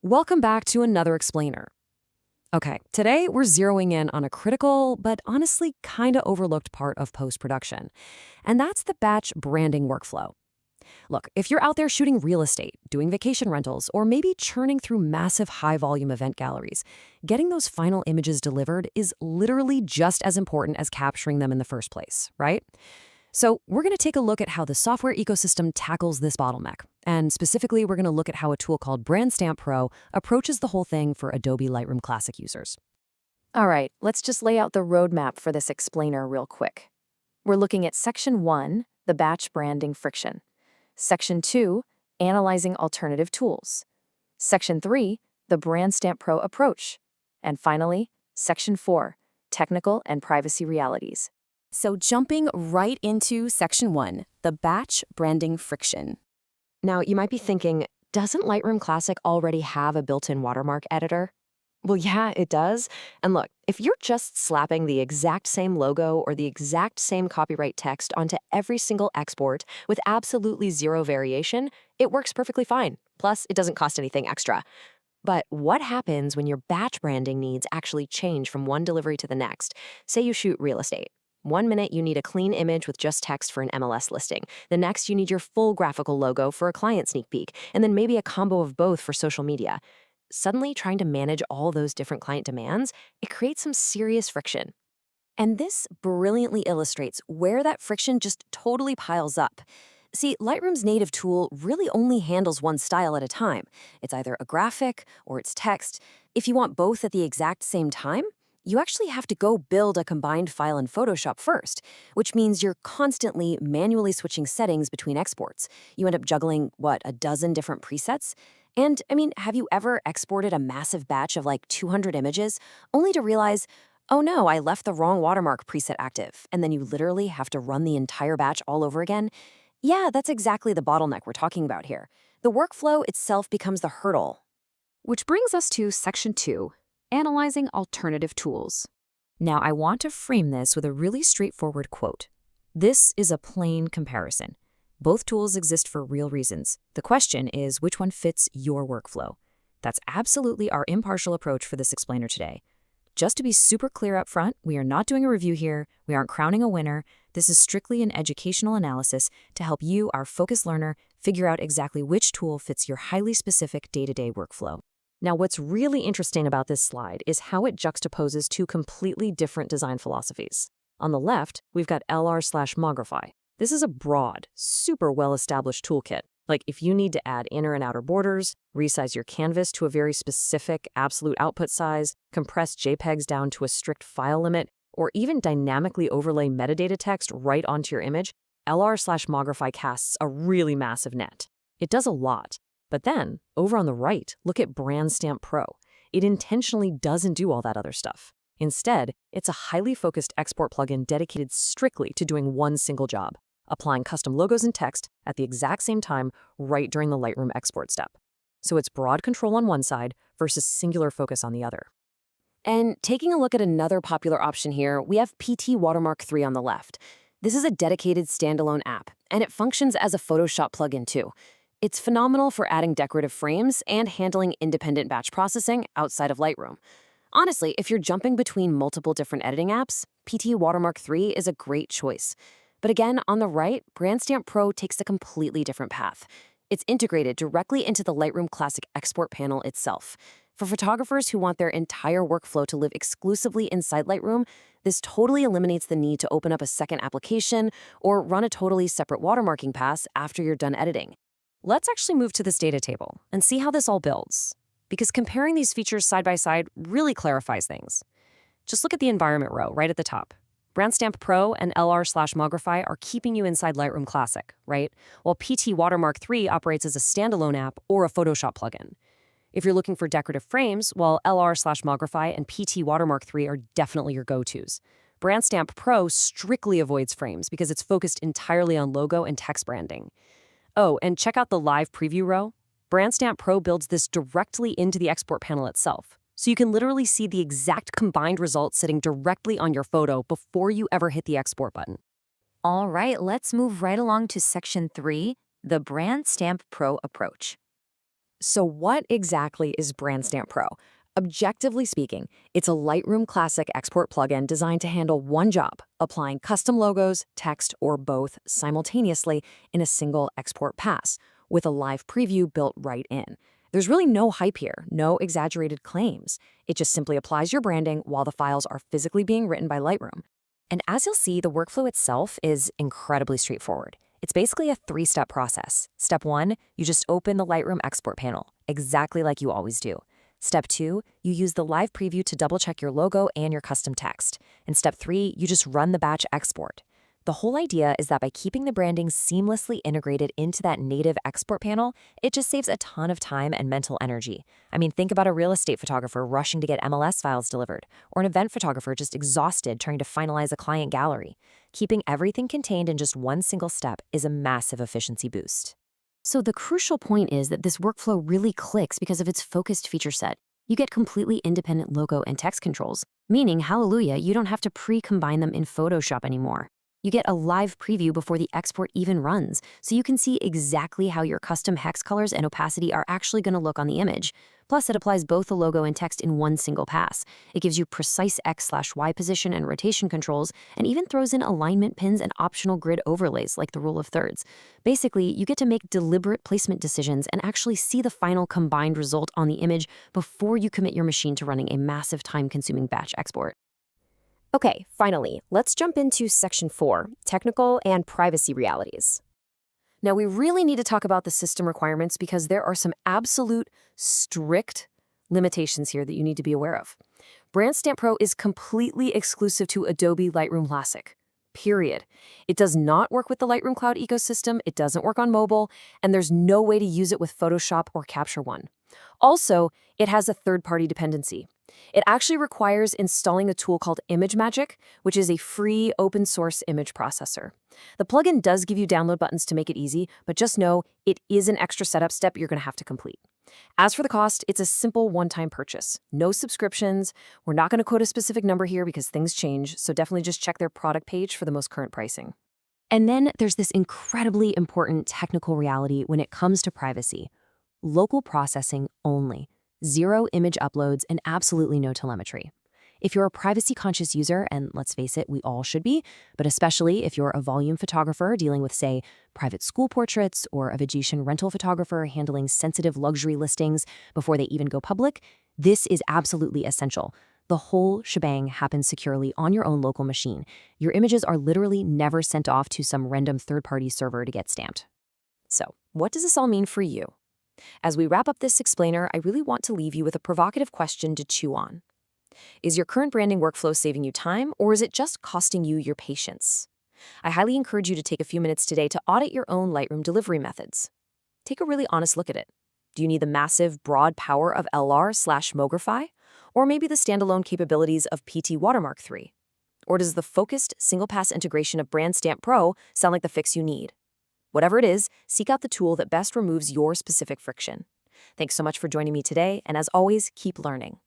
Welcome back to another explainer. Okay, today we're zeroing in on a critical, but honestly kinda overlooked part of post-production, and that's the batch branding workflow. Look, if you're out there shooting real estate, doing vacation rentals, or maybe churning through massive high-volume event galleries, getting those final images delivered is literally just as important as capturing them in the first place, right? So we're going to take a look at how the software ecosystem tackles this bottleneck. And specifically, we're going to look at how a tool called Brandstamp Pro approaches the whole thing for Adobe Lightroom Classic users. All right, let's just lay out the roadmap for this explainer real quick. We're looking at Section 1, the batch branding friction. Section 2, analyzing alternative tools. Section 3, the Brandstamp Pro approach. And finally, Section 4, technical and privacy realities. So jumping right into Section 1, the batch branding friction. Now, you might be thinking, doesn't Lightroom Classic already have a built-in watermark editor? Well, yeah, it does. And look, if you're just slapping the exact same logo or the exact same copyright text onto every single export with absolutely zero variation, it works perfectly fine. Plus, it doesn't cost anything extra. But what happens when your batch branding needs actually change from one delivery to the next? Say you shoot real estate. One minute you need a clean image with just text for an MLS listing. The next you need your full graphical logo for a client sneak peek, and then maybe a combo of both for social media. Suddenly, trying to manage all those different client demands, it creates some serious friction. And this brilliantly illustrates where that friction just totally piles up. See, Lightroom's native tool really only handles one style at a time. It's either a graphic or it's text. If you want both at the exact same time, you actually have to go build a combined file in Photoshop first, which means you're constantly manually switching settings between exports. You end up juggling, a dozen different presets? And, have you ever exported a massive batch of like 200 images, only to realize, oh no, I left the wrong watermark preset active, and then you literally have to run the entire batch all over again? Yeah, that's exactly the bottleneck we're talking about here. The workflow itself becomes the hurdle. Which brings us to Section 2, analyzing alternative tools. Now, I want to frame this with a really straightforward quote. This is a plain comparison. Both tools exist for real reasons. The question is which one fits your workflow. That's absolutely our impartial approach for this explainer today. Just to be super clear up front, we are not doing a review here. We aren't crowning a winner. This is strictly an educational analysis to help you, our focused learner, figure out exactly which tool fits your highly specific day-to-day workflow. Now, what's really interesting about this slide is how it juxtaposes two completely different design philosophies. On the left, we've got LR/Mogrify. This is a broad, super well-established toolkit. Like if you need to add inner and outer borders, resize your canvas to a very specific absolute output size, compress JPEGs down to a strict file limit, or even dynamically overlay metadata text right onto your image, LR/Mogrify casts a really massive net. It does a lot. But then, over on the right, look at Brandstamp Pro. It intentionally doesn't do all that other stuff. Instead, it's a highly focused export plugin dedicated strictly to doing one single job, applying custom logos and text at the exact same time right during the Lightroom export step. So it's broad control on one side versus singular focus on the other. And taking a look at another popular option here, we have PT Watermark 3 on the left. This is a dedicated standalone app, and it functions as a Photoshop plugin too. It's phenomenal for adding decorative frames and handling independent batch processing outside of Lightroom. Honestly, if you're jumping between multiple different editing apps, PT Watermark 3 is a great choice. But again, on the right, Brandstamp Pro takes a completely different path. It's integrated directly into the Lightroom Classic export panel itself. For photographers who want their entire workflow to live exclusively inside Lightroom, this totally eliminates the need to open up a second application or run a totally separate watermarking pass after you're done editing. Let's actually move to this data table and see how this all builds, because comparing these features side by side really clarifies things. Just look at the environment row right at the top. Brandstamp Pro and LR/Mogrify are keeping you inside Lightroom Classic, right? While PT Watermark 3 operates as a standalone app or a Photoshop plugin. If you're looking for decorative frames, well, LR/Mogrify and PT Watermark 3 are definitely your go-tos. Brandstamp Pro strictly avoids frames because it's focused entirely on logo and text branding. Oh, and check out the live preview row. Brandstamp Pro builds this directly into the export panel itself, so you can literally see the exact combined results sitting directly on your photo before you ever hit the export button. All right, let's move right along to Section 3, the Brandstamp Pro approach. So what exactly is Brandstamp Pro? Objectively speaking, it's a Lightroom Classic export plugin designed to handle one job, applying custom logos, text, or both simultaneously in a single export pass, with a live preview built right in. There's really no hype here, no exaggerated claims. It just simply applies your branding while the files are physically being written by Lightroom. And as you'll see, the workflow itself is incredibly straightforward. It's basically a 3-step process. Step 1, you just open the Lightroom export panel, exactly like you always do. Step 2, you use the live preview to double-check your logo and your custom text. And step 3, you just run the batch export. The whole idea is that by keeping the branding seamlessly integrated into that native export panel, it just saves a ton of time and mental energy. I mean, think about a real estate photographer rushing to get MLS files delivered, or an event photographer just exhausted trying to finalize a client gallery. Keeping everything contained in just one single step is a massive efficiency boost. So the crucial point is that this workflow really clicks because of its focused feature set. You get completely independent logo and text controls, meaning, hallelujah, you don't have to pre-combine them in Photoshop anymore. You get a live preview before the export even runs, so you can see exactly how your custom hex colors and opacity are actually going to look on the image. Plus, it applies both the logo and text in one single pass. It gives you precise X/Y position and rotation controls, and even throws in alignment pins and optional grid overlays like the rule of thirds. Basically, you get to make deliberate placement decisions and actually see the final combined result on the image before you commit your machine to running a massive time-consuming batch export. Okay, finally, let's jump into Section 4, Technical and Privacy Realities. Now, we really need to talk about the system requirements because there are some absolute strict limitations here that you need to be aware of. Brandstamp Pro is completely exclusive to Adobe Lightroom Classic, period. It does not work with the Lightroom Cloud ecosystem, it doesn't work on mobile, and there's no way to use it with Photoshop or Capture One. Also, it has a third-party dependency. It actually requires installing a tool called ImageMagick, which is a free open-source image processor. The plugin does give you download buttons to make it easy, but just know it is an extra setup step you're going to have to complete. As for the cost, it's a simple one-time purchase. No subscriptions. We're not going to quote a specific number here because things change, so definitely just check their product page for the most current pricing. And then there's this incredibly important technical reality when it comes to privacy. Local processing only. 0 image uploads and absolutely no telemetry. If you're a privacy-conscious user, and let's face it, we all should be, but especially if you're a volume photographer dealing with, say, private school portraits or a Vegetian rental photographer handling sensitive luxury listings before they even go public, this is absolutely essential. The whole shebang happens securely on your own local machine. Your images are literally never sent off to some random third-party server to get stamped. So, what does this all mean for you? As we wrap up this explainer, I really want to leave you with a provocative question to chew on. Is your current branding workflow saving you time, or is it just costing you your patience? I highly encourage you to take a few minutes today to audit your own Lightroom delivery methods. Take a really honest look at it. Do you need the massive, broad power of LR/Mogrify? Or maybe the standalone capabilities of PT Watermark 3? Or does the focused, single-pass integration of Brandstamp Pro sound like the fix you need? Whatever it is, seek out the tool that best removes your specific friction. Thanks so much for joining me today, and as always, keep learning.